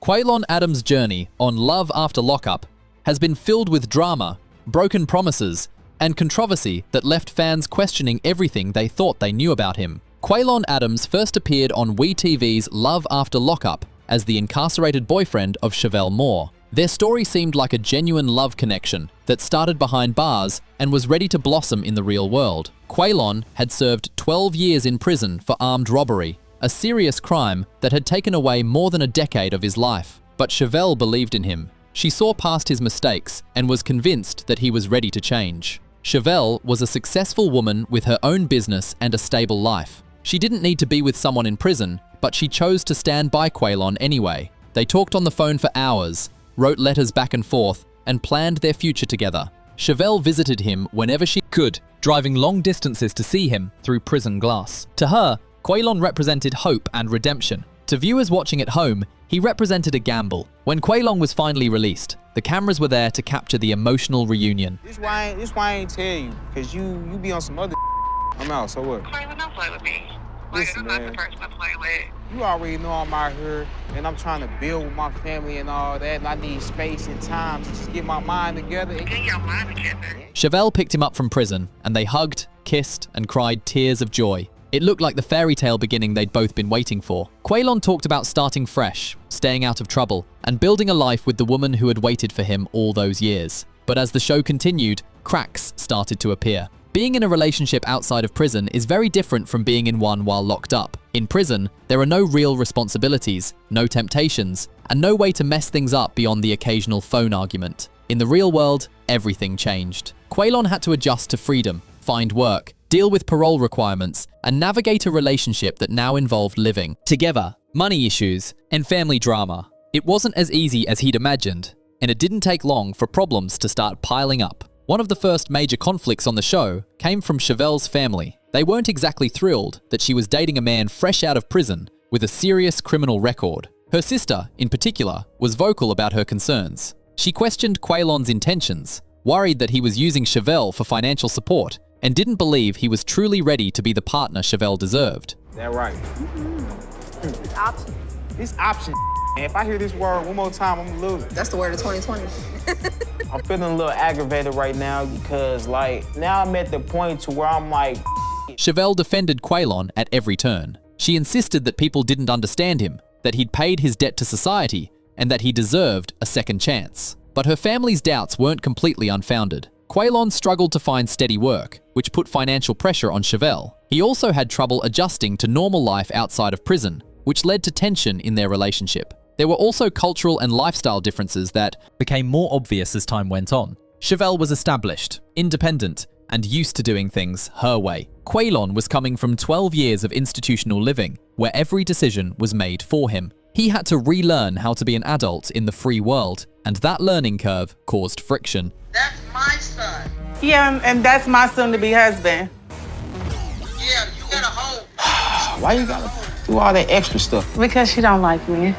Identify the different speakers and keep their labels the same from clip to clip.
Speaker 1: Quaylon Adams' journey on Love After Lockup has been filled with drama, broken promises, and controversy that left fans questioning everything they thought they knew about him. Quaylon Adams first appeared on WeTV's Love After Lockup as the incarcerated boyfriend of Chevelle Moore. Their story seemed like a genuine love connection that started behind bars and was ready to blossom in the real world. Quaylon had served 12 years in prison for armed robbery, a serious crime that had taken away more than a decade of his life. But Chevelle believed in him. She saw past his mistakes and was convinced that he was ready to change. Chevelle was a successful woman with her own business and a stable life. She didn't need to be with someone in prison, but she chose to stand by Quaylon anyway. They talked on the phone for hours, wrote letters back and forth, and planned their future together. Chevelle visited him whenever she could, driving long distances to see him through prison glass. To her, Quaylon represented hope and redemption. To viewers watching at home, he represented a gamble. When Quaylon was finally released, the cameras were there to capture the emotional reunion.
Speaker 2: This why I ain't tell you, because you be on some other I'm out, so what?
Speaker 3: Quaylon, don't play with me. Listen, I'm not the person to play with.
Speaker 2: You already know I'm out here, and I'm trying to build with my family and all that, and I need space and time to just get my mind together.
Speaker 3: Get your mind together.
Speaker 1: Chevelle picked him up from prison, and they hugged, kissed, and cried tears of joy. It looked like the fairy tale beginning they'd both been waiting for. Quaylon talked about starting fresh, staying out of trouble, and building a life with the woman who had waited for him all those years. But as the show continued, cracks started to appear. Being in a relationship outside of prison is very different from being in one while locked up. In prison, there are no real responsibilities, no temptations, and no way to mess things up beyond the occasional phone argument. In the real world, everything changed. Quaylon had to adjust to freedom, find work, deal with parole requirements, and navigate a relationship that now involved living together, money issues, and family drama. It wasn't as easy as he'd imagined, and it didn't take long for problems to start piling up. One of the first major conflicts on the show came from Chevelle's family. They weren't exactly thrilled that she was dating a man fresh out of prison with a serious criminal record. Her sister, in particular, was vocal about her concerns. She questioned Quaylon's intentions, worried that he was using Chevelle for financial support, and didn't believe he was truly ready to be the partner Chevelle deserved.
Speaker 2: That right.
Speaker 3: It's option.
Speaker 2: This option, man. If I hear this word one more time, I'm gonna lose it.
Speaker 3: That's the word of 2020.
Speaker 2: I'm feeling a little aggravated right now because, now I'm at the point to where I'm like,
Speaker 1: Chevelle defended Quaylon at every turn. She insisted that people didn't understand him, that he'd paid his debt to society, and that he deserved a second chance. But her family's doubts weren't completely unfounded. Quaylon struggled to find steady work, which put financial pressure on Chevelle. He also had trouble adjusting to normal life outside of prison, which led to tension in their relationship. There were also cultural and lifestyle differences that became more obvious as time went on. Chevelle was established, independent, and used to doing things her way. Quaylon was coming from 12 years of institutional living, where every decision was made for him. He had to relearn how to be an adult in the free world, and that learning curve caused friction.
Speaker 3: That's my son.
Speaker 4: Yeah, and that's my soon-to-be husband.
Speaker 3: Yeah, you got a home.
Speaker 2: why you gotta do all that extra stuff?
Speaker 4: Because she don't like me.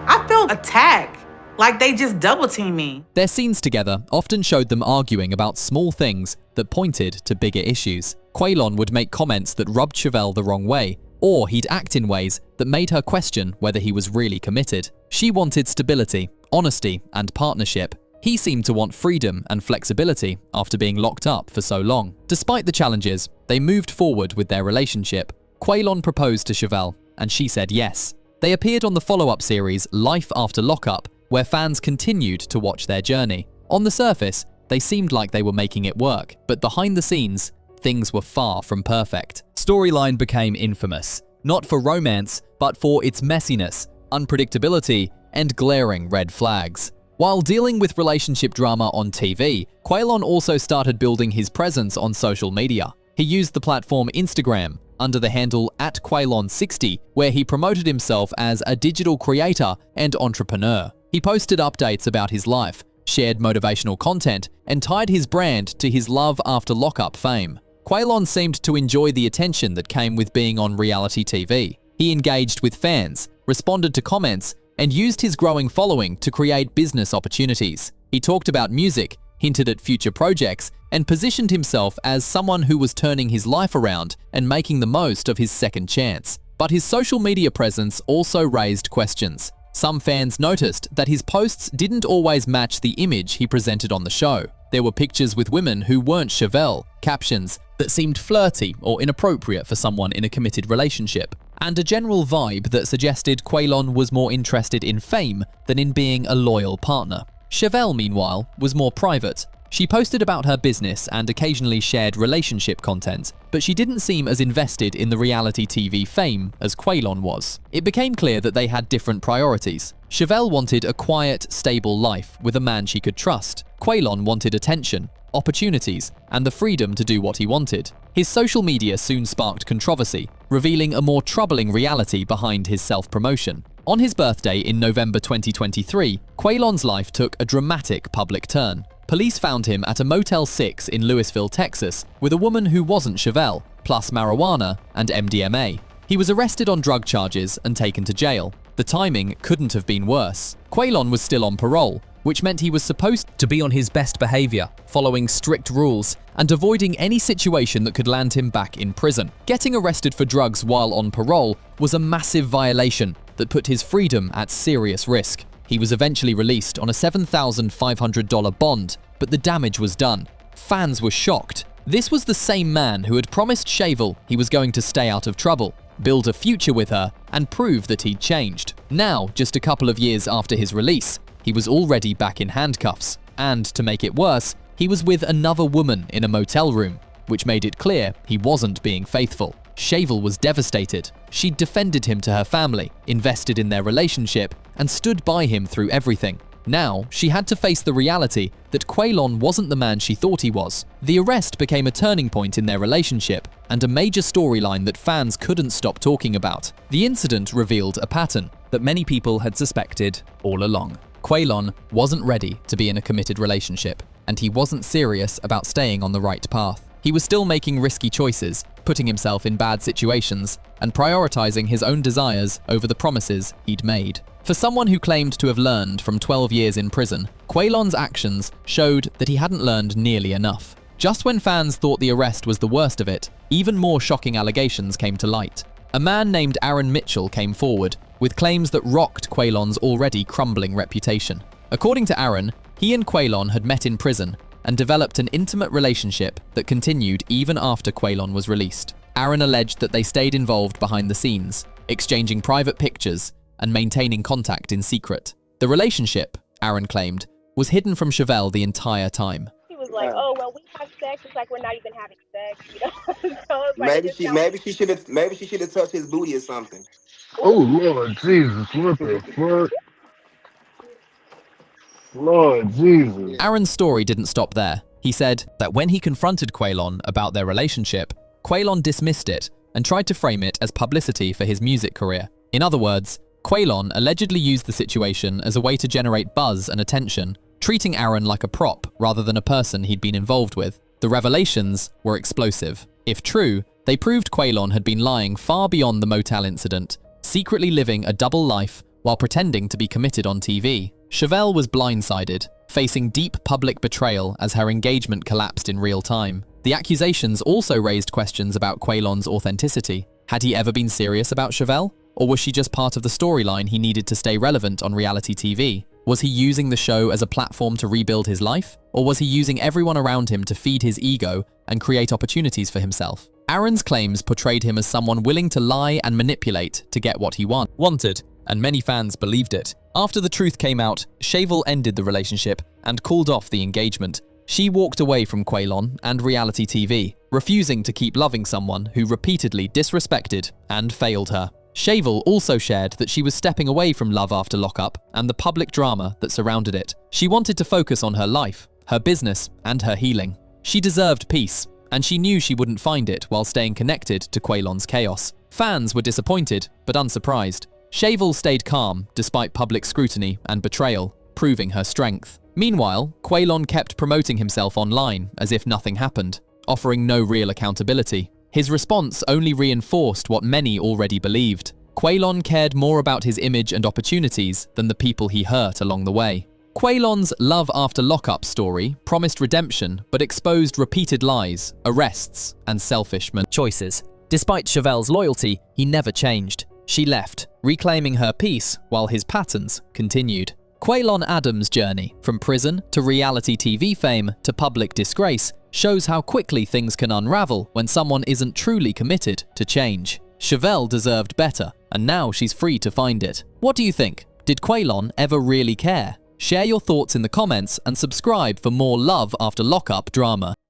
Speaker 4: I feel attacked, like they just double-team me.
Speaker 1: Their scenes together often showed them arguing about small things that pointed to bigger issues. Quaylon would make comments that rubbed Chevelle the wrong way, or he'd act in ways that made her question whether he was really committed. She wanted stability, honesty, and partnership. He seemed to want freedom and flexibility after being locked up for so long. Despite the challenges, they moved forward with their relationship. Quaylon proposed to Chevelle, and she said yes. They appeared on the follow-up series Life After Lockup, where fans continued to watch their journey. On the surface, they seemed like they were making it work, but behind the scenes, things were far from perfect. Storyline became infamous, not for romance, but for its messiness, unpredictability, and glaring red flags. While dealing with relationship drama on TV, Quaylon also started building his presence on social media. He used the platform Instagram under the handle @Quaylon60, where he promoted himself as a digital creator and entrepreneur. He posted updates about his life, shared motivational content, and tied his brand to his Love After Lockup fame. Quaylon seemed to enjoy the attention that came with being on reality TV. He engaged with fans, responded to comments, and used his growing following to create business opportunities. He talked about music, hinted at future projects, and positioned himself as someone who was turning his life around and making the most of his second chance. But his social media presence also raised questions. Some fans noticed that his posts didn't always match the image he presented on the show. There were pictures with women who weren't Chevelle, captions that seemed flirty or inappropriate for someone in a committed relationship, and a general vibe that suggested Quaylon was more interested in fame than in being a loyal partner. Chevelle, meanwhile, was more private. She posted about her business and occasionally shared relationship content, but she didn't seem as invested in the reality TV fame as Quaylon was. It became clear that they had different priorities. Chevelle wanted a quiet, stable life with a man she could trust. Quaylon wanted attention, opportunities, and the freedom to do what he wanted. His social media soon sparked controversy, revealing a more troubling reality behind his self-promotion. On his birthday in November 2023, Quaylon's life took a dramatic public turn. Police found him at a Motel 6 in Louisville, Texas, with a woman who wasn't Chevelle, plus marijuana and MDMA. He was arrested on drug charges and taken to jail. The timing couldn't have been worse. Quaylon was still on parole, which meant he was supposed to be on his best behavior, following strict rules, and avoiding any situation that could land him back in prison. Getting arrested for drugs while on parole was a massive violation that put his freedom at serious risk. He was eventually released on a $7,500 bond, but the damage was done. Fans were shocked. This was the same man who had promised Chevelle he was going to stay out of trouble, build a future with her, and prove that he'd changed. Now, just a couple of years after his release, he was already back in handcuffs, and to make it worse, he was with another woman in a motel room, which made it clear he wasn't being faithful. Chevelle was devastated. She'd defended him to her family, invested in their relationship, and stood by him through everything. Now, she had to face the reality that Quaylon wasn't the man she thought he was. The arrest became a turning point in their relationship, and a major storyline that fans couldn't stop talking about. The incident revealed a pattern that many people had suspected all along. Quaylon wasn't ready to be in a committed relationship, and he wasn't serious about staying on the right path. He was still making risky choices, putting himself in bad situations, and prioritizing his own desires over the promises he'd made. For someone who claimed to have learned from 12 years in prison, Quaylon's actions showed that he hadn't learned nearly enough. Just when fans thought the arrest was the worst of it, even more shocking allegations came to light. A man named Aaron Mitchell came forward with claims that rocked Quaylon's already crumbling reputation. According to Aaron, he and Quaylon had met in prison and developed an intimate relationship that continued even after Quaylon was released. Aaron alleged that they stayed involved behind the scenes, exchanging private pictures and maintaining contact in secret. The relationship, Aaron claimed, was hidden from Chevelle the entire time.
Speaker 5: He was like, "Oh well, we have sex. It's like we're not even having sex, you know." So it's like,
Speaker 6: maybe she should have touched his booty or something.
Speaker 7: Oh Lord Jesus, what the fuck? Lord Jesus.
Speaker 1: Aaron's story didn't stop there. He said that when he confronted Quaylon about their relationship, Quaylon dismissed it and tried to frame it as publicity for his music career. In other words, Quaylon allegedly used the situation as a way to generate buzz and attention, treating Aaron like a prop rather than a person he'd been involved with. The revelations were explosive. If true, they proved Quaylon had been lying far beyond the motel incident, secretly living a double life while pretending to be committed on TV. Chevelle was blindsided, facing deep public betrayal as her engagement collapsed in real time. The accusations also raised questions about Quaylon's authenticity. Had he ever been serious about Chevelle? Or was she just part of the storyline he needed to stay relevant on reality TV? Was he using the show as a platform to rebuild his life? Or was he using everyone around him to feed his ego and create opportunities for himself? Aaron's claims portrayed him as someone willing to lie and manipulate to get what he wanted, and many fans believed it. After the truth came out, Chevelle ended the relationship and called off the engagement. She walked away from Quaylon and reality TV, refusing to keep loving someone who repeatedly disrespected and failed her. Chevelle also shared that she was stepping away from Love After Lockup and the public drama that surrounded it. She wanted to focus on her life, her business, and her healing. She deserved peace, and she knew she wouldn't find it while staying connected to Quaylon's chaos. Fans were disappointed, but unsurprised. Chevelle stayed calm despite public scrutiny and betrayal, proving her strength. Meanwhile, Quaylon kept promoting himself online as if nothing happened, offering no real accountability. His response only reinforced what many already believed. Quaylon cared more about his image and opportunities than the people he hurt along the way. Quaylon's Love After Lockup story promised redemption but exposed repeated lies, arrests, and selfish choices. Despite Chevelle's loyalty, he never changed. She left, reclaiming her peace while his patterns continued. Quaylon Adams' journey, from prison to reality TV fame to public disgrace, shows how quickly things can unravel when someone isn't truly committed to change. Chevelle deserved better, and now she's free to find it. What do you think? Did Quaylon ever really care? Share your thoughts in the comments and subscribe for more Love After Lockup drama.